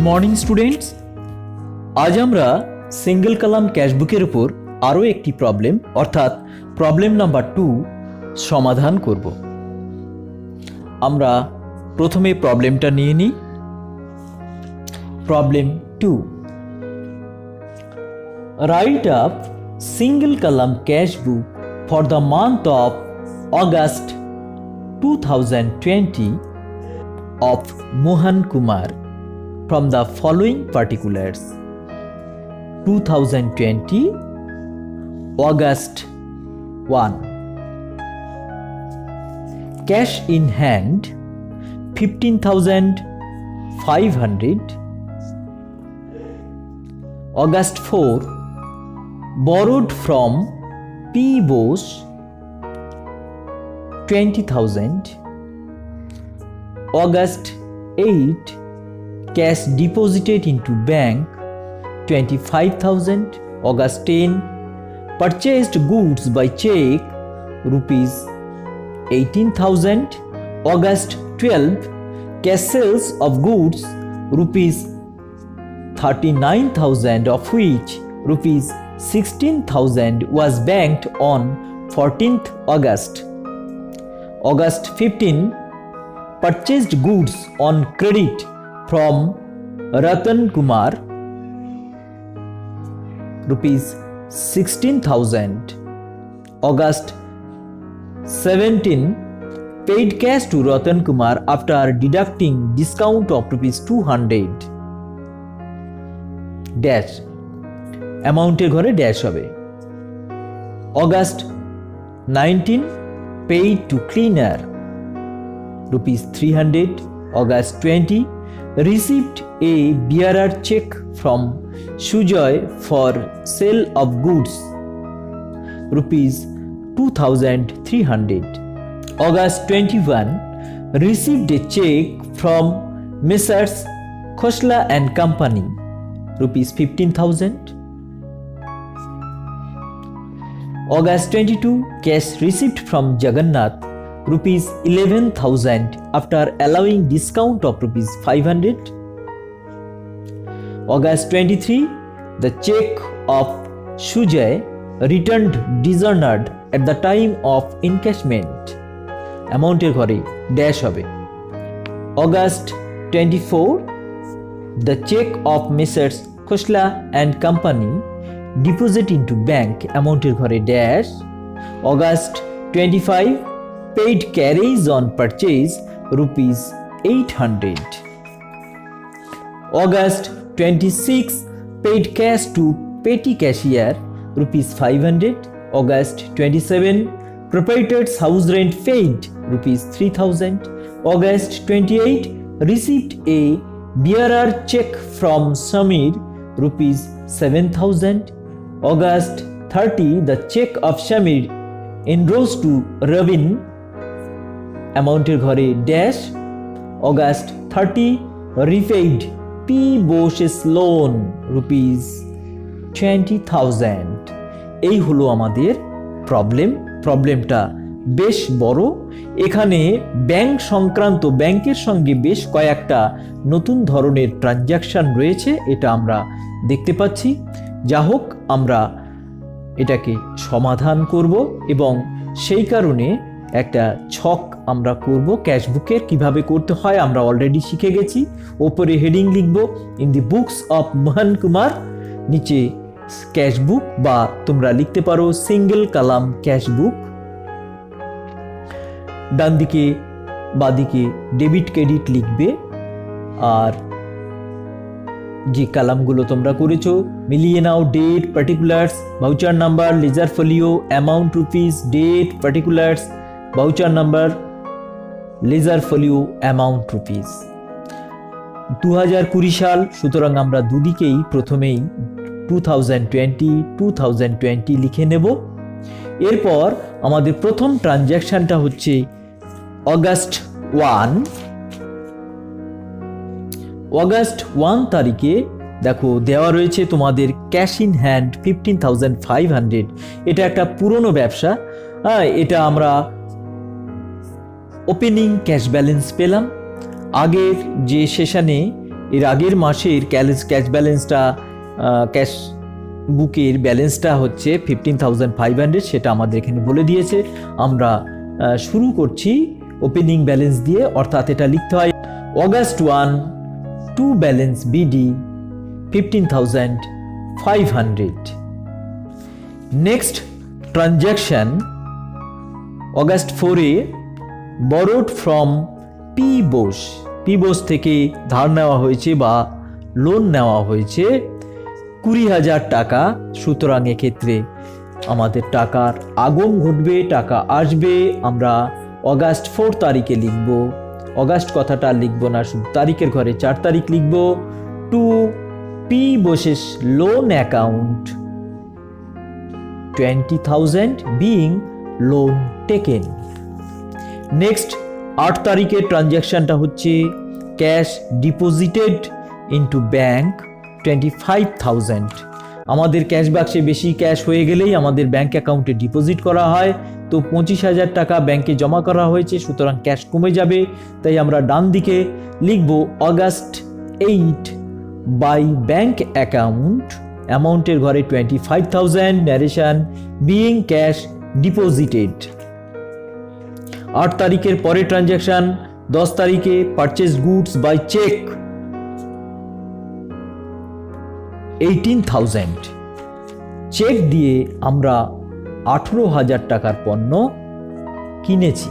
Morning students, আজ আমরা single column ক্যাশবুকের উপর আরও একটি প্রবলেম অর্থাৎ প্রবলেম নাম্বার 2 সমাধান করব। আমরা প্রথমে প্রবলেমটা নিয়ে নিই। Problem 2, right up single column cashbook for the month of August 2020 of Mohan Kumar from the following particulars: 2020 August 1, cash in hand 15,500. August 4, borrowed from P. Bose 20,000. August 8, cash deposited into bank 25,000. August 10, purchased goods by check rupees 18,000. August 12, cash sales of goods rupees 39,000, of which rupees 16,000 was banked on 14th August. August 15, purchased goods on credit from Ratan Kumar rupees 16,000. August 17, paid cash to Ratan Kumar after deducting discount of rupees 200 dash অ্যামাউন্টের ঘরে dash হবে। August 19, paid to cleaner rupees 300. August 20, received a bearer check from Sujoy for sale of goods rupees 2,300. August 21, received a check from Messrs. Khosla and Company rupees 15,000. August 22, cash received from Jagannath rupees 11,000 after allowing discount of rupees 500. August 23, the check of Sujoy returned dishonored at the time of encashment. অ্যামাউন্টের ঘরে dash হবে। August 24, the check of Messrs. Khosla and Company deposit into bank, অ্যামাউন্টের ঘরে dash. August 25, paid carriage on purchase rupees 800. August 26, paid cash to petty cashier rupees 500. August 27, proprietor's house rent paid rupees 3,000. August 28, received a bearer check from Samir rupees 7,000. August 30, the check of Samir enrolls to Ravin, অ্যামাউন্টের ঘরে dash. August 30, repaid P. Bose's loan rupees 20,000. এই হলো আমাদের প্রবলেমটা বেশ বড়। এখানে bank সংক্রান্ত ব্যাংকের সঙ্গে বেশ কয়েকটা নতুন ধরনের ট্রানজ্যাকশন রয়েছে, এটা আমরা দেখতে পাচ্ছি। যা হোক, আমরা এটাকে সমাধান করব এবং সেই কারণে একটা ছক আমরা করব ক্যাশবুকের। কিভাবে করতে হয় আমরা অলরেডি শিখে গেছি। ওপরে হেডিং লিখব in the books of Mohan Kumar, নিচে ক্যাশবুক বা তোমরা লিখতে পারো সিঙ্গেল কলাম ক্যাশবুক। ডান দিকে বাদিকে ডেবিট ক্রেডিট লিখবে, আর যে কালামগুলো তোমরা করেছো মিলিয়ে নাও। Date, particulars, voucher number, ledger folio, amount rupees, date, particulars, voucher number, ledger folio, amount rupees. 2020 সাল, সুতরাং আমরা দুদিকেই প্রথমেই 2020 লিখে নেব। এরপর আমাদের প্রথম ট্রানজ্যাকশনটা হচ্ছে অগাস্ট 1। অগাস্ট 1 তারিখে দেখো দেওয়া রয়েছে তোমাদের ক্যাশ ইন হ্যান্ড 15,500। এটা একটা পুরনো ব্যবসা। এটা আমরা ওপেনিং ক্যাশ ব্যালেন্স পেলাম। আগের যে সেশনে এর আগের মাসের ক্যাশ ব্যালেন্সটা ক্যাশ বুকের ব্যালেন্সটা হচ্ছে 15,500, সেটা আমাদের এখানে বলে দিয়েছে। আমরা শুরু করছি ওপেনিং ব্যালেন্স দিয়ে, অর্থাৎ এটা লিখতে হয় August 1 to balance BD 15,500। Next transaction August 4-এ borrowed ফ্রম পি বোস থেকে ধার নেওয়া হয়েছে বা লোন নেওয়া হয়েছে 20,000 টাকা। সুতরাং এক্ষেত্রে আমাদের টাকার আগম ঘটবে, টাকা আসবে। আমরা অগাস্ট 4 তারিখে লিখব, অগাস্ট কথাটা লিখব না, শুধু তারিখের ঘরে 4 তারিখ লিখব। To P Bose's loan account 20,000 being loan taken. Next 8 তারিখের ট্রানজ্যাকশনটা হচ্ছে ক্যাশ ডিপোজিটেড ইনটু ব্যাংক 25,000। আমাদের ক্যাশ বাক্সে বেশি ক্যাশ হয়ে গেলেই আমাদের ব্যাংক অ্যাকাউন্টে ডিপোজিট করা হয়। তো 25,000 টাকা ব্যাংকে জমা করা হয়েছে, সুতরাং ক্যাশ কমে যাবে। তাই আমরা ডান দিকে লিখব অগাস্ট 8 বাই ব্যাংক অ্যামাউন্টের ঘরে 25,000 ন্যারেশন বিইং ক্যাশ ডিপোজিটেড। 8 তারিখের পরে ট্রানজ্যাকশন 10 তারিখে purchase goods by cheque 18,000। Cheque দিয়ে আমরা 18,000 টাকার পণ্য কিনেছি।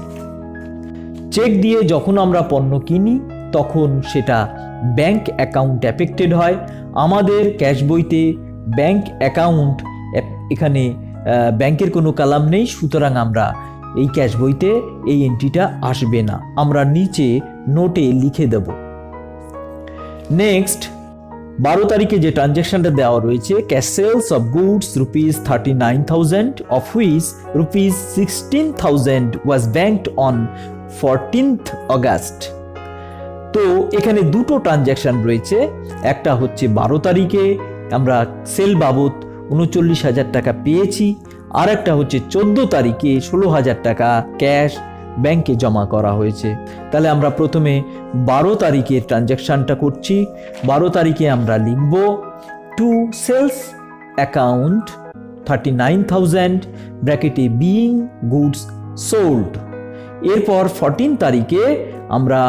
চেক দিয়ে যখন আমরা পণ্য কিনি তখন সেটা ব্যাংক অ্যাকাউন্ট অ্যাফেক্টেড হয়। আমাদের ক্যাশ বইতে ব্যাংক অ্যাকাউন্ট, এখানে ব্যাংকের কোনো কলাম নেই, সুতরাং আমরা এই ক্যাশ বইতে এই এন্ট্রিটা আসবে না, আমরা নিচে নোটে লিখে দেব। নেক্সট 12 তারিখে যে ট্রানজ্যাকশনটা দেওয়া রয়েছে cash sales of goods ₹39,000 of which ₹16,000 was banked on 14th August. তো এখানে দুটো ট্রানজ্যাকশন রয়েছে, একটা হচ্ছে 12 তারিখে আমরা সেল বাবদ 39,000 টাকা পেয়েছি, আর একটা হচ্ছে 14 তারিখে 16,000 টাকা ক্যাশ ব্যাংকে জমা করা হয়েছে। তাহলে আমরা প্রথমে 12 তারিখের ট্রানজ্যাকশনটা করছি। 12 তারিখে আমরা লিখব টু সেলস অ্যাকাউন্ট 39,000 ব্র্যাকেটে বিইং গুডস সোল্ড। এরপর 14 তারিখে আমরা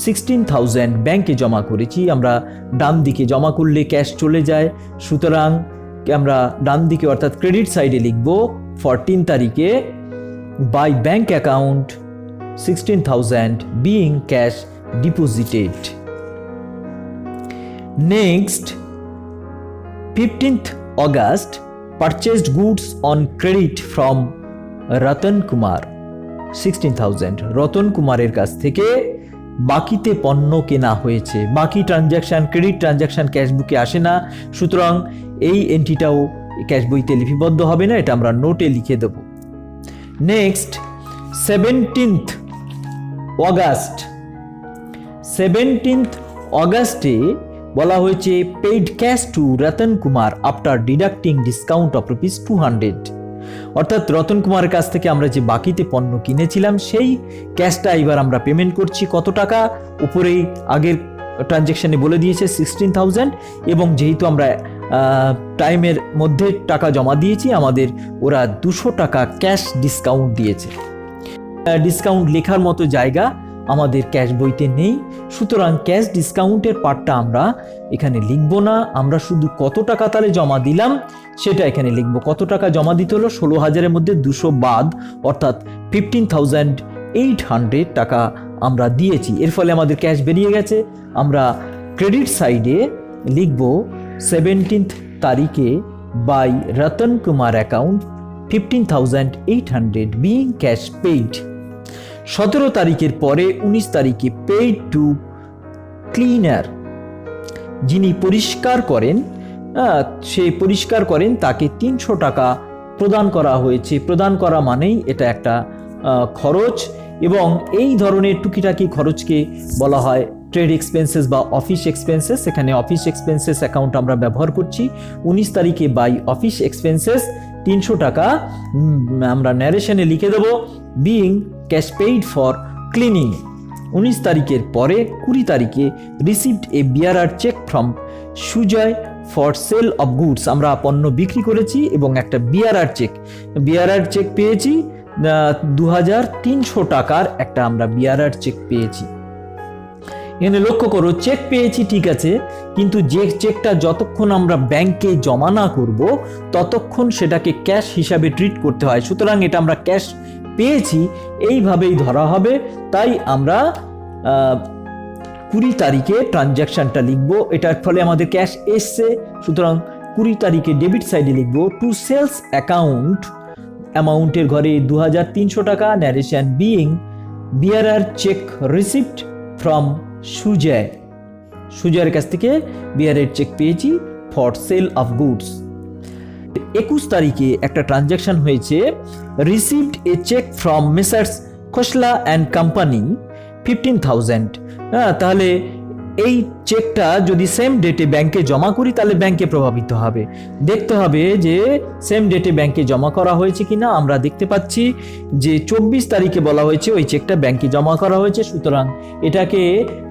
16,000 ব্যাংকে জমা করেছি। আমরা ডান দিকে জমা করলে ক্যাশ চলে যায়, সুতরাং আমরা ডান দিকে অর্থাৎ ক্রেডিট সাইডে লিখব 14 তারিখে by bank account 16,000 being cash deposited. Next 15th August purchased goods on credit from Ratan Kumar 16,000। Ratan কুমারের কাছ থেকে বাকিতে পণ্য কেনা হয়েছে। বাকি ট্রানজ্যাকশন ক্রেডিট ট্রানজ্যাকশন ক্যাশ বুকে আসে না, সুতরাং এই এন্ট্রিটাও ক্যাশ বইতে লিপিবদ্ধ হবে না, এটা আমরা নোটে লিখে দেব। নেক্সট 17th অগাস্টে বলা হয়েছে paid cash to Ratan Kumar after deducting discount of ₹200। অর্থাৎ রতন কুমারের কাছ থেকে আমরা যে বাকিতে পণ্য কিনেছিলাম সেই ক্যাশটা এবার আমরা পেমেন্ট করছি। কত টাকা? উপরেই আগের ট্রানজ্যাকশনে বলে দিয়েছে 16,000, এবং যেহেতু আমরা টাইমের মধ্যে টাকা জমা দিয়েছি আমাদের ওরা 200 টাকা ক্যাশ ডিসকাউন্ট দিয়েছে। ডিসকাউন্ট লেখার মতো জায়গা আমাদের ক্যাশ বইতে নেই, সুতরাং ক্যাশ ডিসকাউন্টের পার্টটা আমরা এখানে লিখব না, আমরা শুধু কত টাকা তাহলে জমা দিলাম সেটা এখানে লিখব। কত টাকা জমা দিতে হলো? 16,000-এর মধ্যে 200 বাদ, অর্থাৎ 15,800 টাকা আমরা দিয়েছি। এর ফলে আমাদের ক্যাশ বেরিয়ে গেছে। আমরা ক্রেডিট সাইডে লিখব 17th তারিখে by Ratan Kumar account 15,800 being cash paid. 17 তারিখের পরে 19 তারিখে পেইড টু ক্লিনার, যিনি পরিষ্কার করেন তাকে 300 টাকা প্রদান করা হয়েছে। প্রদান করা মানেই এটা একটা খরচ, এবং এই ধরনের টুকিটাকি খরচকে বলা হয় ট্রেড এক্সপেন্সেস বা অফিস এক্সপেন্সেস। এখানে অফিস এক্সপেন্সেস অ্যাকাউন্ট আমরা ব্যবহার করছি। 19 তারিখে বাই অফিস এক্সপেন্সেস 300 টাকা আমরা ন্যারেশনে লিখে দেব being cash paid for cleaning. 19 তারিখের পরে 20 তারিখে received a bearer cheque from Sujoy for sale of goods, আমরা পণ্য বিক্রি করেছি এবং একটা বিআরআর চেক পেয়েছি 2300 টাকার একটা আমরা বিআরআর চেক পেয়েছি। এখানে লক্ষ্য করো, চেক পেয়েছি ঠিক আছে, কিন্তু যে চেকটা যতক্ষণ আমরা ব্যাংকে জমা না করব ততক্ষণ সেটাকে ক্যাশ হিসাবে ট্রিট করতে হয়। সুতরাং এটা আমরা ক্যাশ পেয়েছি এইভাবেই ধরা হবে। তাই আমরা 20 তারিখে ট্রানজ্যাকশনটা লিখবো, এটার ফলে আমাদের ক্যাশ এসছে। সুতরাং 20 তারিখে ডেবিট সাইডে লিখবো টু সেলস অ্যাকাউন্ট, অ্যামাউন্টের ঘরে 2300 টাকা, narration being bearer cheque received from সুজয়ের কাছ থেকে বিআরআর চেক পেয়েছি ফর সেল অফ গুডস। 21 তারিখে একটা ট্রানজ্যাকশন হয়েছে, received a cheque from Messrs Khosla and company 15,000। তাহলে এই চেকটা যদি সেম ডেটে ব্যাংকে জমা করি তাহলে ব্যাংকে প্রভাবিত হবে। দেখতে হবে যে সেম ডেটে ব্যাংকে জমা করা হয়েছে কিনা। আমরা দেখতে পাচ্ছি যে 24 তারিখে বলা হয়েছে ওই চেকটা ব্যাংকে জমা করা হয়েছে। সুতরাং এটাকে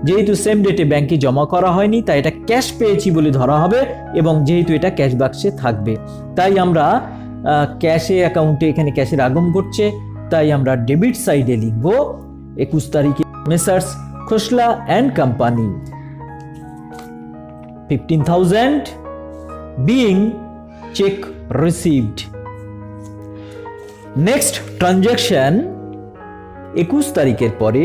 যেহেতু সেম ডেটে ব্যাংকে জমা করা হয়নি তাই এটা ক্যাশ পেয়েছি বলে ধরা হবে, এবং যেহেতু এটা ক্যাশ বাক্সে থাকবে তাই আমরা ক্যাশে অ্যাকাউন্টে এখানে ক্যাশের আগম ঘটছে, তাই আমরা ডেবিট সাইডে লিখব 21 তারিখে messrs Khosla and company 15,000 being cheque received. Next transaction 21 তারিখের পরে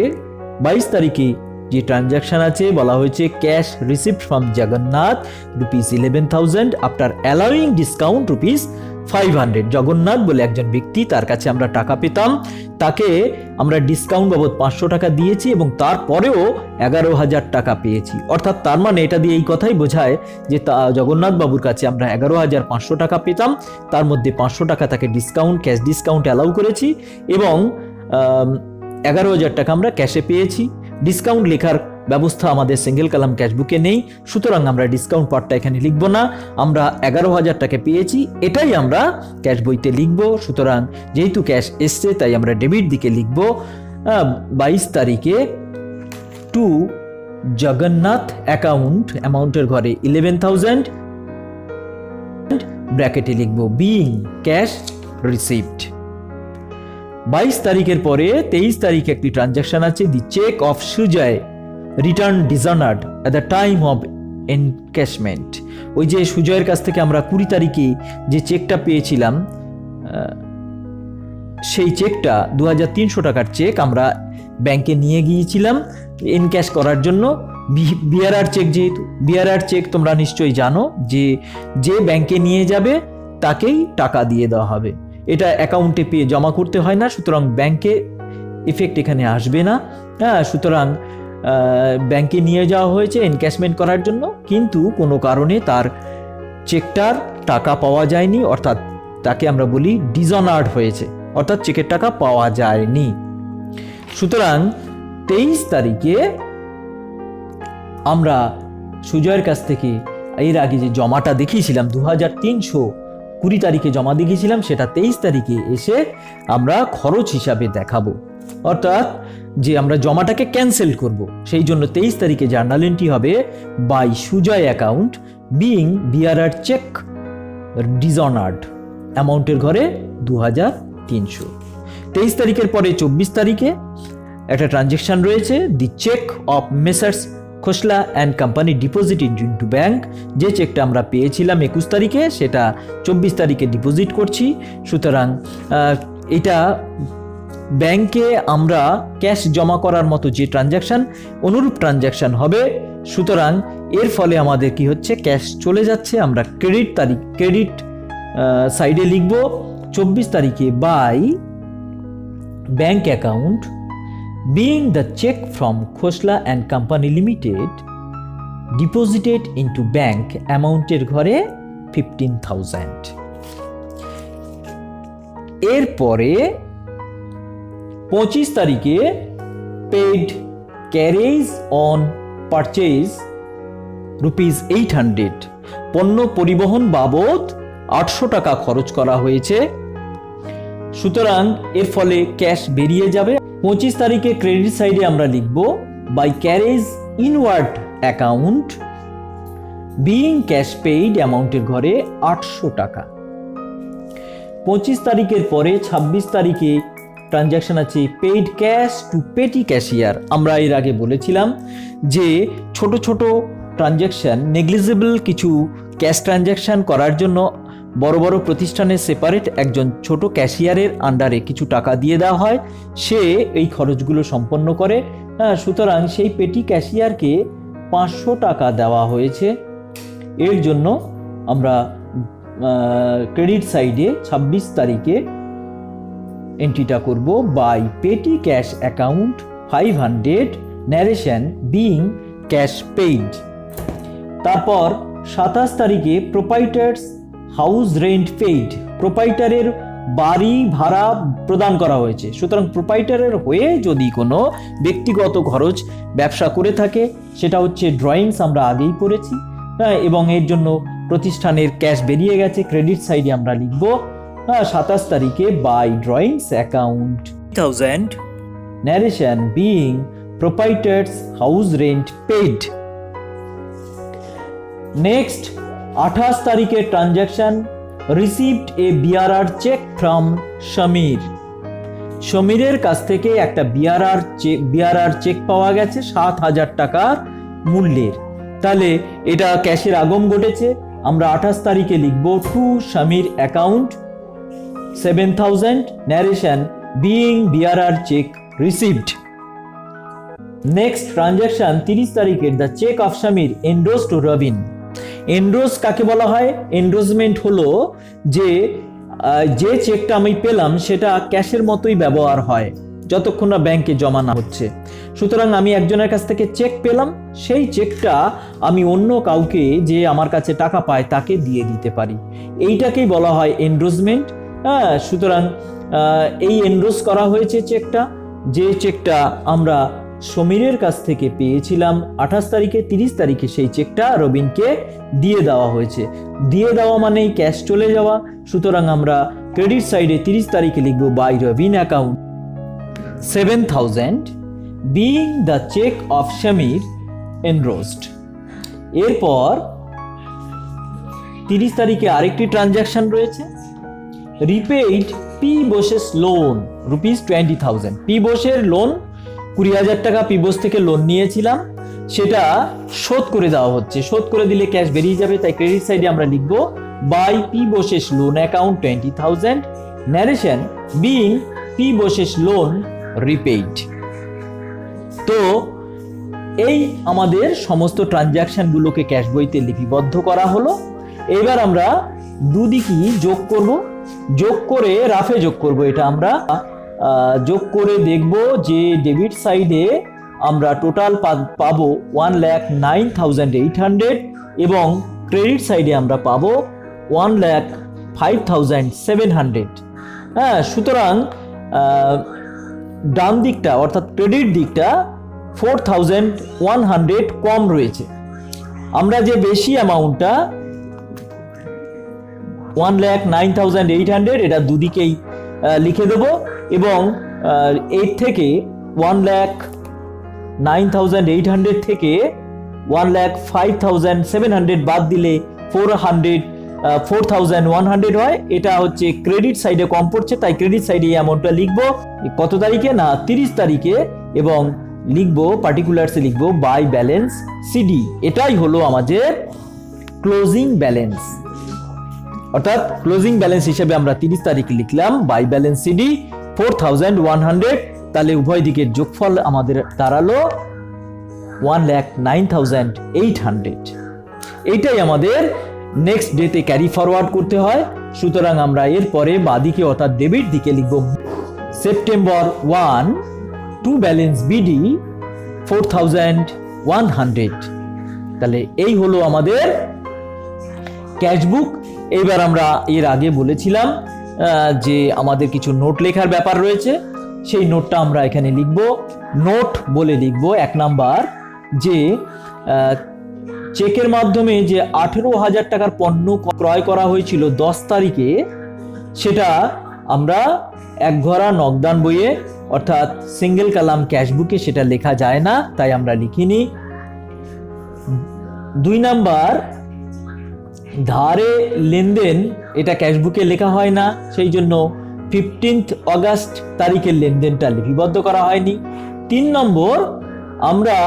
22 তারিখে যে ট্রানজ্যাকশন আছে বলা হয়েছে cash received from Jagannath ₹11,000 after allowing discount ₹500। Jagannath বলে একজন ব্যক্তি, তার কাছে আমরা টাকা পেতাম, তাকে আমরা ডিসকাউন্ট বাবদ 500 টাকা দিয়েছি এবং তারপরেও 11,000 টাকা পেয়েছি। অর্থাৎ তার মানে এটা দিয়ে এই কথাই বোঝায় যে জগন্নাথ বাবুর কাছে আমরা 11,500 টাকা পেতাম, তার মধ্যে 500 টাকা তাকে ডিসকাউন্ট, ক্যাশ ডিসকাউন্ট অ্যালাউ করেছি এবং 11,000 টাকা আমরা ক্যাশে পেয়েছি। ডিসকাউন্ট লেখার ব্যবস্থা আমাদের সিঙ্গেল কলাম ক্যাশবুকে নেই, সুতরাং আমরা ডিসকাউন্ট পার্টটা এখানে লিখব না। আমরা 11,000 টাকা পেয়েছি, এটাই আমরা ক্যাশ বইতে লিখব। সুতরাং যেহেতু ক্যাশ এসছে তাই আমরা ডেবিট দিকে লিখব 22 তারিখে টু জগন্নাথ অ্যাকাউন্ট, অ্যামাউন্টের ঘরে 11,000 ব্র্যাকেটে লিখব বিইং ক্যাশ রিসিভড। 22 তারিখের পরে 23 তারিখে একটি ট্রানজ্যাকশন আছে, the cheque of Sujoy returned dishonoured at the time of encashment. ওই যে সুজয়ের কাছ থেকে আমরা 20 তারিখে যে চেকটা পেয়েছিলাম সেই চেকটা 2300 টাকার চেক আমরা ব্যাংকে নিয়ে গিয়েছিলাম এনক্যাশ করার জন্য। বিআরআর চেক, যেহেতু বিআরআর চেক তোমরা নিশ্চয়ই জানো যে ব্যাংকে নিয়ে যাবে তাকেই টাকা দিয়ে দেওয়া হবে, এটা অ্যাকাউন্টে পেয়ে জমা করতে হয় না, সুতরাং ব্যাংকে ইফেক্ট এখানে আসবে না। সুতরাং ব্যাংকে নিয়ে যাওয়া হয়েছে এনক্যাশমেন্ট করার জন্য, কিন্তু কোনো কারণে তার চেকটার টাকা পাওয়া যায়নি, অর্থাৎ তাকে আমরা বলি ডিসঅনার্ড হয়েছে, অর্থাৎ চেকের টাকা পাওয়া যায়নি। সুতরাং 23 তারিখে আমরা সুজয়ের কাছ থেকে এর আগে যে জমাটা দেখিয়েছিলাম 2,320 তারিখে জমা দেখিয়েছিলাম, সেটা 23 তারিখে এসে আমরা খরচ হিসাবে দেখাবো, অর্থাৎ যে আমরা জমাটাকে ক্যান্সেল করব। সেই জন্য 23 তারিখে জার্নাল এন্ট্রি হবে by Sujoy account being bearer cheque dishonoured, অ্যামাউন্টের ঘরে 2,300। 23 তারিখের পরে 24 তারিখে একটা ট্রানজ্যাকশন রয়েছে, the cheque of Messrs Khosla and company deposit into bank. যে চেকটা আমরা পেয়েছিলাম 21 তারিখে সেটা 24 তারিখে ডিপোজিট করছি। সুতরাং এটা ব্যাংকে আমরা ক্যাশ জমা করার মতো যে ট্রানজ্যাকশন অনুরূপ ট্রানজ্যাকশন হবে। সুতরাং এর ফলে আমাদের কি হচ্ছে, ক্যাশ চলে যাচ্ছে। আমরা ক্রেডিট সাইডে লিখব 24 তারিখে by bank account being the cheque from Khosla and company limited deposited into bank, অ্যামাউন্টের ঘরে 15,000। এরপরে 25 তারিখে পেড ক্যারেজ অন পারচেজ ₹800, পণ্য পরিবহন বাবদ 800 টাকা খরচ করা হয়েছে। সুতরাং এর ফলে ক্যাশ বেরিয়ে যাবে। 25 তারিখে ক্রেডিট সাইডে আমরা লিখব by carriage inward account being cash paid অ্যামাউন্টের ঘরে 800 টাকা। 25 তারিখের পরে 26 তারিখে ট্রানজ্যাকশন আছে পেইড ক্যাশ টু পেটি ক্যাশিয়ার। আমরা এর আগে বলেছিলাম যে ছোট ছোট ট্রানজ্যাকশন, নেগলিজেবল কিছু ক্যাশ ট্রানজ্যাকশন করার জন্য বড় বড় প্রতিষ্ঠানে সেপারেট একজন ছোট ক্যাশিয়ারের আন্ডারে কিছু টাকা দিয়ে দেওয়া হয়, সে এই খরচগুলো সম্পন্ন করে। সুতরাং সেই পেটি ক্যাশিয়ারকে 500 টাকা দেওয়া হয়েছে। এর জন্য আমরা ক্রেডিট সাইডে 26 তারিখে এন্ট্রিটা করব বাই পেটি cash account 500 narration being cash paid. তারপর 27 তারিখে প্রোপাইটার্স হাউস রেন্ট পেইড, প্রোপাইটারের বাড়ি ভাড়া প্রদান করা হয়েছে। সুতরাং প্রোপাইটারের হয়ে যদি কোনো ব্যক্তিগত খরচ ব্যবসা করে থাকে সেটা হচ্ছে ড্রয়িংস, আমরা আগেই পড়েছি, এবং এর জন্য প্রতিষ্ঠানের ক্যাশ বেরিয়ে গেছে। ক্রেডিট সাইডে আমরা লিখব 27 তারিখে by drawings account 1000 narration being proprietor's house rent paid. Next 28 তারিখে transaction received a bearer cheque from Samir. সমীরের কাছ থেকে একটা বিআরআর চেক পাওয়া গেছে 7000 টাকার মূল্যের। তাহলে এটা ক্যাশের আগম ঘটেছে। আমরা 28 তারিখে লিখব to Samir account 7000 narration being bearer cheque received. Next transaction 30 তারিখের the cheque of Samir endorse to Robin. Endorse কাকে বলা হয়? এন্ডোজমেন্ট হলো যে চেকটা আমি পেলাম সেটা ক্যাশের মতোই ব্যবহার হয় যতক্ষণ না ব্যাংকে জমা না হচ্ছে। সুতরাং আমি একজনের কাছ থেকে চেক পেলাম, সেই চেকটা আমি অন্য কাউকে যে আমার কাছে টাকা পায় তাকে দিয়ে দিতে পারি, এইটাকেই বলা হয় এন্ডোজমেন্ট। সুতরাং এই এন্ডোজ করা হয়েছে চেকটা, যে চেকটা আমরা সমীরের কাছ থেকে পেয়েছিলাম 28 তারিখে। 30 তারিখে সেই চেকটা রবিনকে দিয়ে দেওয়া হয়েছে। দিয়ে দেওয়া মানেই ক্যাশ চলে যাওয়া। সুতরাং আমরা ক্রেডিট সাইডে 30 তারিখে লিখব by Robin account 7000 being the cheque of Samir endorsed. এরপর 30 তারিখে আরেকটি ট্রানজ্যাকশন রয়েছে, repaid P Bose's loan ₹20,000। P বোসের লোন 20,000 টাকা পি বোস থেকে লোন নিয়েছিলাম, সেটা শোধ করে দেওয়া হচ্ছে। শোধ করে দিলে ক্যাশ বেরিয়ে যাবে, তাই ক্রেডিট সাইডে আমরা লিখব by P Bose's loan account 20,000 narration being P Bose's loan repaid. তো এই আমাদের সমস্ত ট্রানজ্যাকশনগুলোকে ক্যাশ বইতে লিপিবদ্ধ করা হলো। এবার আমরা দুদিকই যোগ করব, যোগ করে রাফে যোগ করব। এটা আমরা যোগ করে দেখব যে ডেবিট সাইডে আমরা টোটাল পাবো 1,09,800 এবং ক্রেডিট সাইডে আমরা পাবো 1,05,700। সুতরাং ডান দিকটা অর্থাৎ ক্রেডিট দিকটা 4,100 কম রয়েছে। আমরা যে বেশি অ্যামাউন্টটা 1,09,800 এটা দুদিকেই লিখে দেব এবং এর থেকে 1,09,800 থেকে 1,05,700 বাদ দিলে 4,100 হয়। এটা হচ্ছে ক্রেডিট সাইডে কম পড়ছে, তাই ক্রেডিট সাইডে এই অ্যামাউন্টটা লিখবো কত তারিখে না 30 তারিখে এবং লিখবো পার্টিকুলারসে লিখবো বাই ব্যালেন্স সিডি। এটাই হলো আমাদের ক্লোজিং ব্যালেন্স, অর্থাৎ ক্লোজিং ব্যালেন্স হিসেবে আমরা 30 তারিখে লিখলাম বাই ব্যালেন্স সিডি 4,100। তাহলে উভয় দিকের যোগফল আমাদের দাঁড়ালো 1,09,800। এইটাই আমাদের নেক্সট ডেতে ক্যারি ফরওয়ার্ড করতে হয়। সুতরাং আমরা এরপরে বাদিকে অর্থাৎ ডেবিট দিকে লিখব সেপ্টেম্বর 1 টু ব্যালেন্স বিডি 4,100। তাহলে এই হলো আমাদের ক্যাশবুক। এইবার আমরা এর আগে বলেছিলাম যে আমাদের কিছু নোট লেখার ব্যাপার রয়েছে, সেই নোটটা আমরা এখানে লিখব। নোট বলে লিখব 1 নাম্বার যে চেকের মাধ্যমে যে 18,000 টাকার পণ্য ক্রয় করা হয়েছিল 10 তারিখে, সেটা আমরা এক ঘরা নগদান বইয়ে অর্থাৎ সিঙ্গেল কলাম ক্যাশবুকে সেটা লেখা যায় না, তাই আমরা লিখিনি। 2 নাম্বার, ধারে লেনদেন, এটা ক্যাশবুকে লেখা হয় না, সেই জন্য 15 অগাস্ট তারিখের লেনদেনটা লিপিবদ্ধ করা হয়নি। 3 নম্বর, আমরা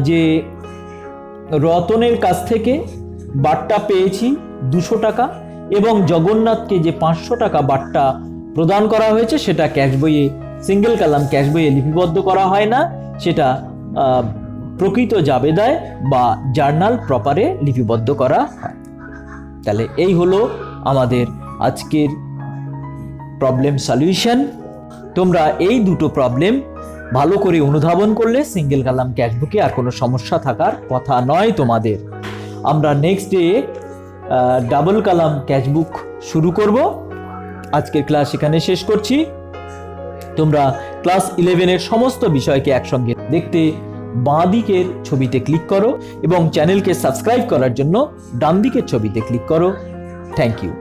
যে রতনের কাছ থেকে বাট্টা পেয়েছি 200 টাকা এবং জগন্নাথকে যে 500 টাকা বাট্টা প্রদান করা হয়েছে সেটা ক্যাশ বইয়ে, সিঙ্গেল কলাম ক্যাশ বইয়ে লিপিবদ্ধ করা হয় না, সেটা প্রকৃত জাবেদায় বা জার্নাল প্রপারে লিপিবদ্ধ করা হয়। তাহলে এই হলো আমাদের আজকের প্রবলেম সলিউশন। তোমরা এই দুটো প্রবলেম ভালো করে অনুধাবন করলে সিঙ্গেল কলাম ক্যাশবুকে আর কোনো সমস্যা থাকার কথা নয় তোমাদের। আমরা next day double column cashbook শুরু করব। আজকের ক্লাস এখানে শেষ করছি। তোমরা ক্লাস 11-এর সমস্ত বিষয়কে একসঙ্গে দেখতে বাঁ দিকের ছবিতে ক্লিক করো এবং চ্যানেলকে সাবস্ক্রাইব করার জন্য ডান দিকের ছবিতে ক্লিক করো। Thank you.